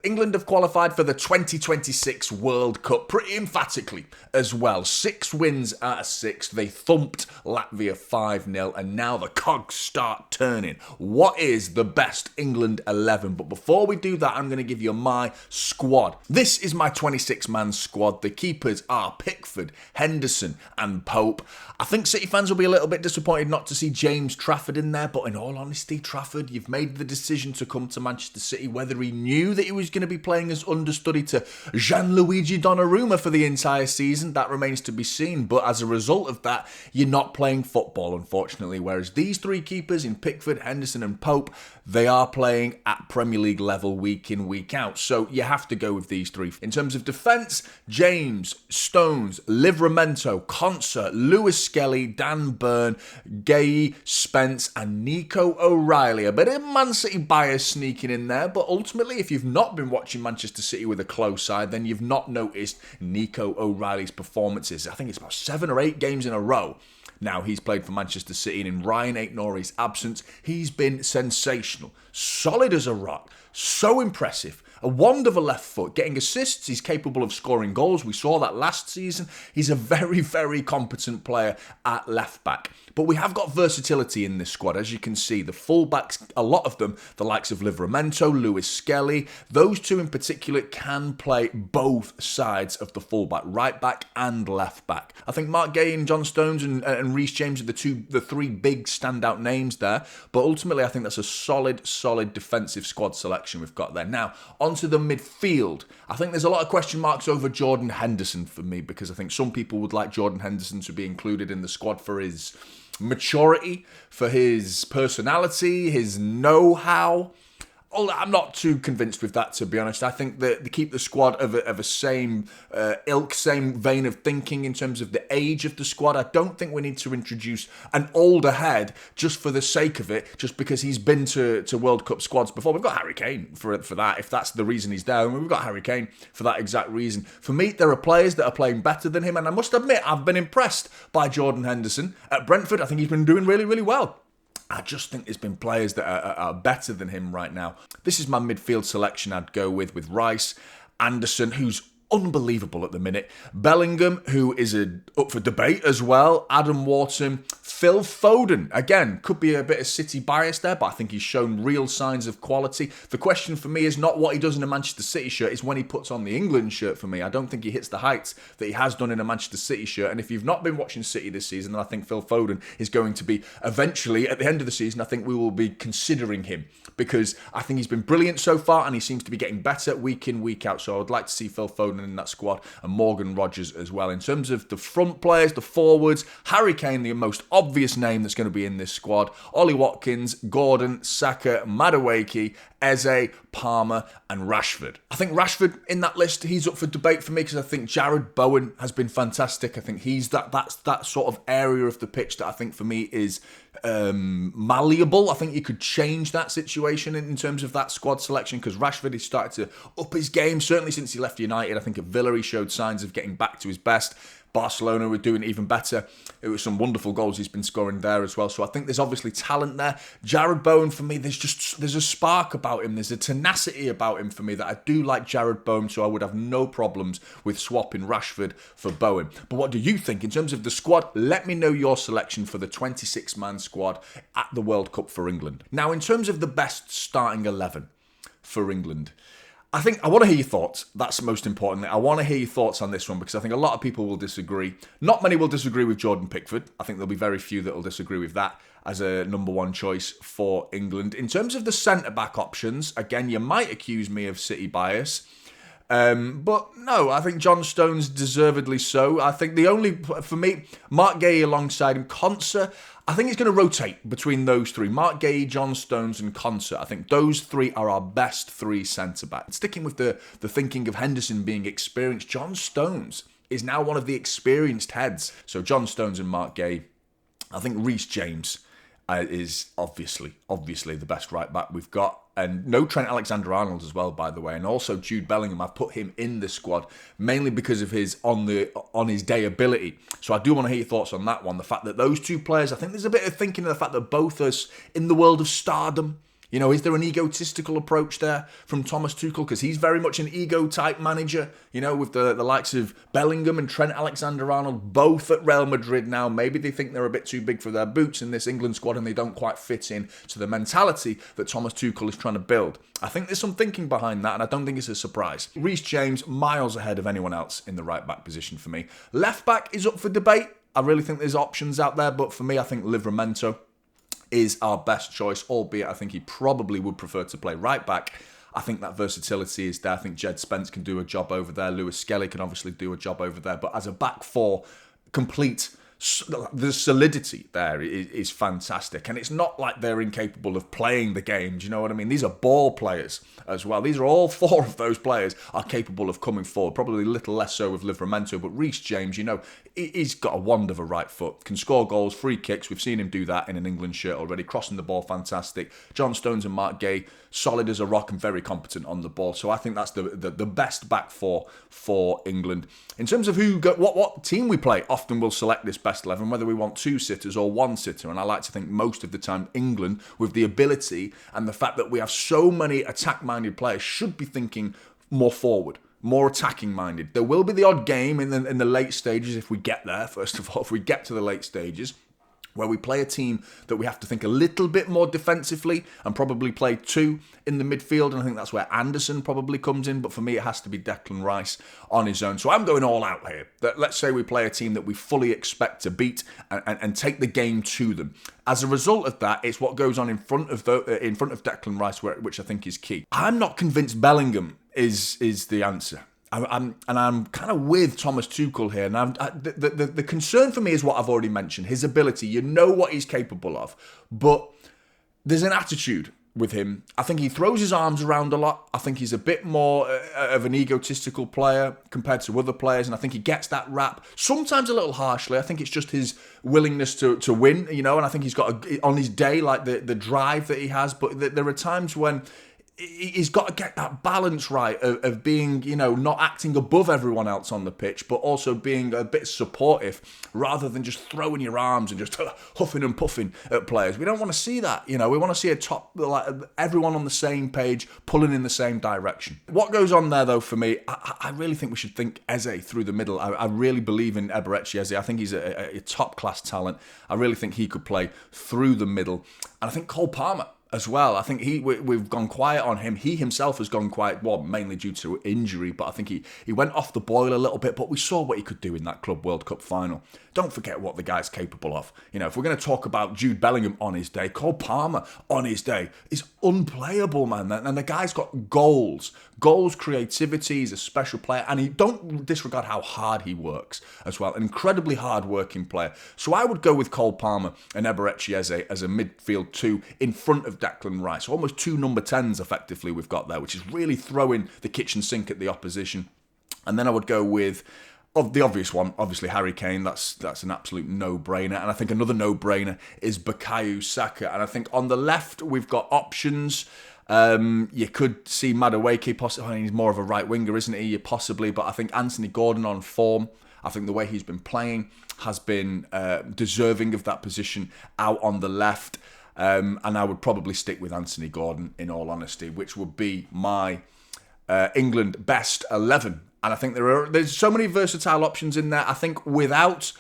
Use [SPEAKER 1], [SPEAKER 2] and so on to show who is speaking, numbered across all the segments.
[SPEAKER 1] England have qualified for the 2026 World Cup pretty emphatically as well. 6 wins out of 6. They thumped Latvia 5-0 and now the cogs start turning. What is the best England 11? But before we do that, I'm going to give you my squad. This is my 26-man squad. The keepers are Pickford, Henderson and Pope. I think City fans will be a little bit disappointed not to see James Trafford in there, but in all honesty, Trafford, you've made the decision to come to Manchester City. Whether he knew that he was going to be playing as understudy to Gianluigi Donnarumma for the entire season, that remains to be seen. But as a result of that, you're not playing football, unfortunately. Whereas these 3 keepers in Pickford, Henderson and Pope, they are playing at Premier League level week in, week out. So you have to go with these 3. In terms of defence, James, Stones, Livramento, Concert, Lewis Skelly, Dan Burn, Gay, Spence and Nico O'Reilly. A bit of Man City bias sneaking in there, but ultimately if you've not been watching Manchester City with a close eye, then you've not noticed Nico O'Reilly's performances. I think it's about 7 or 8 games in a row now he's played for Manchester City, and in Ryan Aït-Nouri's absence, he's been sensational. Solid as a rock. So impressive. A wand of a left foot, getting assists. He's capable of scoring goals. We saw that last season. He's a very, very competent player at left back. But we have got versatility in this squad. As you can see, the fullbacks, a lot of them, the likes of Livramento, Lewis Skelly, those 2 in particular can play both sides of the fullback, right back and left back. I think Mark Gay and John Stones and Reece James are the 3 big standout names there. But ultimately, I think that's a solid defensive squad selection we've got there. Now, onto the midfield. I think there's a lot of question marks over Jordan Henderson for me, because I think some people would like Jordan Henderson to be included in the squad for his maturity, for his personality, his know-how. I'm not too convinced with that, to be honest. I think that they keep the squad of a same ilk, same vein of thinking in terms of the age of the squad. I don't think we need to introduce an older head just for the sake of it, just because he's been to World Cup squads before. We've got Harry Kane for that, if that's the reason he's there. I mean, we've got Harry Kane for that exact reason. For me, there are players that are playing better than him, and I must admit, I've been impressed by Jordan Henderson. At Brentford, I think he's been doing really, really well. I just think there's been players that are better than him right now. This is my midfield selection I'd go with Rice, Anderson, who's unbelievable at the minute, Bellingham, who is up for debate as well, Adam Wharton, Phil Foden. Again, could be a bit of City bias there, but I think he's shown real signs of quality. The question for me is not what he does in a Manchester City shirt, it's when he puts on the England shirt for me. I don't think he hits the heights that he has done in a Manchester City shirt. And if you've not been watching City this season, then I think Phil Foden is going to be eventually, at the end of the season, I think we will be considering him, because I think he's been brilliant so far and he seems to be getting better week in, week out. So I would like to see Phil Foden in that squad, and Morgan Rogers as well. In terms of the front players, the forwards, Harry Kane, the most obvious name that's going to be in this squad, Ollie Watkins, Gordon, Saka, Madueke, Eze, Palmer and Rashford. I think Rashford in that list, he's up for debate for me, because I think Jared Bowen has been fantastic. I think he's that's that sort of area of the pitch that I think for me is malleable. I think you could change that situation in terms of that squad selection, because Rashford has started to up his game, certainly since he left United. I think at Villa he showed signs of getting back to his best. Barcelona were doing even better. It was some wonderful goals he's been scoring there as well. So I think there's obviously talent there. Jared Bowen, for me, there's a spark about him. There's a tenacity about him for me that I do like Jared Bowen. So I would have no problems with swapping Rashford for Bowen. But what do you think in terms of the squad? Let me know your selection for the 26-man squad at the World Cup for England. Now, in terms of the best starting 11 for England, I think I want to hear your thoughts. That's most importantly. I want to hear your thoughts on this one, because I think a lot of people will disagree. Not many will disagree with Jordan Pickford. I think there'll be very few that will disagree with that as a number 1 choice for England. In terms of the centre-back options, again, you might accuse me of City bias. But no, I think John Stones deservedly so. I think the only, for me, Mark Gay alongside him, Concert, I think he's going to rotate between those 3. Mark Gay, John Stones and Concert. I think those 3 are our best 3 centre-backs. Sticking with the thinking of Henderson being experienced, John Stones is now one of the experienced heads. So John Stones and Mark Gay. I think Reece James is obviously the best right back we've got. And no Trent Alexander-Arnold as well, by the way. And also Jude Bellingham, I've put him in the squad, mainly because of his on his day ability. So I do want to hear your thoughts on that one. The fact that those 2 players, I think there's a bit of thinking of the fact that both us in the world of stardom, You know, is there an egotistical approach there from Thomas Tuchel? Because he's very much an ego-type manager, you know, with the likes of Bellingham and Trent Alexander-Arnold both at Real Madrid now. Maybe they think they're a bit too big for their boots in this England squad and they don't quite fit in to the mentality that Thomas Tuchel is trying to build. I think there's some thinking behind that, and I don't think it's a surprise. Reece James, miles ahead of anyone else in the right-back position for me. Left-back is up for debate. I really think there's options out there, but for me, I think Livramento is our best choice, albeit I think he probably would prefer to play right back. I think that versatility is there. I think Jed Spence can do a job over there. Lewis Skelly can obviously do a job over there. But as a back four, the solidity there is fantastic. And it's not like they're incapable of playing the game. Do you know what I mean? These are ball players as well. These are all four of those players are capable of coming forward. Probably a little less so with Livramento. But Reece James, you know, he's got a wand of a right foot. Can score goals, free kicks. We've seen him do that in an England shirt already. Crossing the ball, fantastic. John Stones and Mark Gay, solid as a rock and very competent on the ball. So I think that's the best back four for England. In terms of what team we play, often we'll select this best 11, whether we want two sitters or one sitter. And I like to think most of the time England, with the ability and the fact that we have so many attack-minded players, should be thinking more forward, more attacking-minded. There will be the odd game in the late stages if we get there, first of all, if we get to the late stages, where we play a team that we have to think a little bit more defensively and probably play two in the midfield. And I think that's where Anderson probably comes in. But for me, it has to be Declan Rice on his own. So I'm going all out here. Let's say we play a team that we fully expect to beat and take the game to them. As a result of that, it's what goes on in front of Declan Rice, which I think is key. I'm not convinced Bellingham is the answer. I'm kind of with Thomas Tuchel here. And the concern for me is what I've already mentioned. His ability, you know what he's capable of. But there's an attitude with him. I think he throws his arms around a lot. I think he's a bit more of an egotistical player compared to other players. And I think he gets that rap, sometimes a little harshly. I think it's just his willingness to win, you know. And I think he's got, on his day, like the drive that he has. But there are times when he's got to get that balance right of being, you know, not acting above everyone else on the pitch, but also being a bit supportive rather than just throwing your arms and just huffing and puffing at players. We don't want to see that. You know, we want to see everyone on the same page, pulling in the same direction. What goes on there, though, for me, I really think we should think Eze through the middle. I really believe in Eberechi Eze. I think he's a top-class talent. I really think he could play through the middle. And I think Cole Palmer as well. I think we've gone quiet on him. He himself has gone quiet, well, mainly due to injury, but I think he went off the boil a little bit, but we saw what he could do in that Club World Cup final. Don't forget what the guy's capable of. You know, if we're going to talk about Jude Bellingham on his day, Cole Palmer on his day is unplayable, man. And the guy's got goals, creativity. He's a special player, and he don't disregard how hard he works as well. An incredibly hard-working player. So I would go with Cole Palmer and Eberechi Eze as a midfield two in front of Declan Rice. Almost two number 10s, effectively, we've got there, which is really throwing the kitchen sink at the opposition. And then I would go with the obvious one, obviously Harry Kane. That's an absolute no-brainer. And I think another no-brainer is Bukayo Saka. And I think on the left, we've got options. You could see Madueke possibly. He's more of a right winger, isn't he? Possibly. But I think Anthony Gordon on form, I think the way he's been playing has been deserving of that position out on the left. And I would probably stick with Anthony Gordon, in all honesty, which would be my England best 11. And I think there's so many versatile options in there. I think without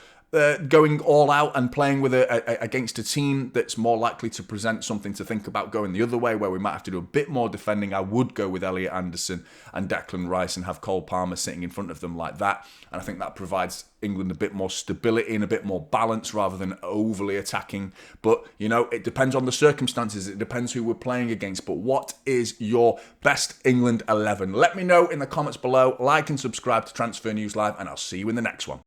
[SPEAKER 1] going all out and playing with against a team that's more likely to present something to think about going the other way, where we might have to do a bit more defending, I would go with Elliot Anderson and Declan Rice and have Cole Palmer sitting in front of them like that. And I think that provides England a bit more stability and a bit more balance rather than overly attacking. But, you know, it depends on the circumstances. It depends who we're playing against. But what is your best England 11? Let me know in the comments below. Like and subscribe to Transfer News Live, and I'll see you in the next one.